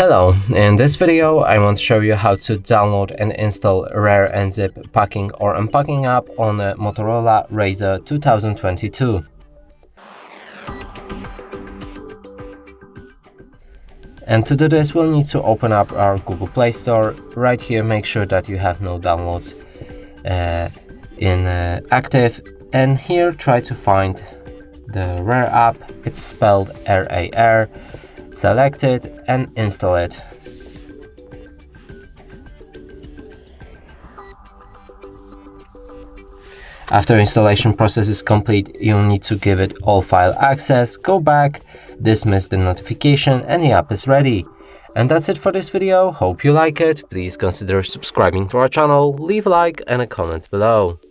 Hello, in this video I want to show you how to download and install rare and zip packing or unpacking app on a Motorola Razr 2022. And to do this we'll need to open up our Google Play Store. Right here make sure that you have no downloads active, and here try to find the rare app. It's spelled RAR. Select it and install it. After installation process is complete, you'll need to give it all file access, go back, dismiss the notification, and the app is ready. And that's it for this video. Hope you like it. Please consider subscribing to our channel, leave a like and a comment below.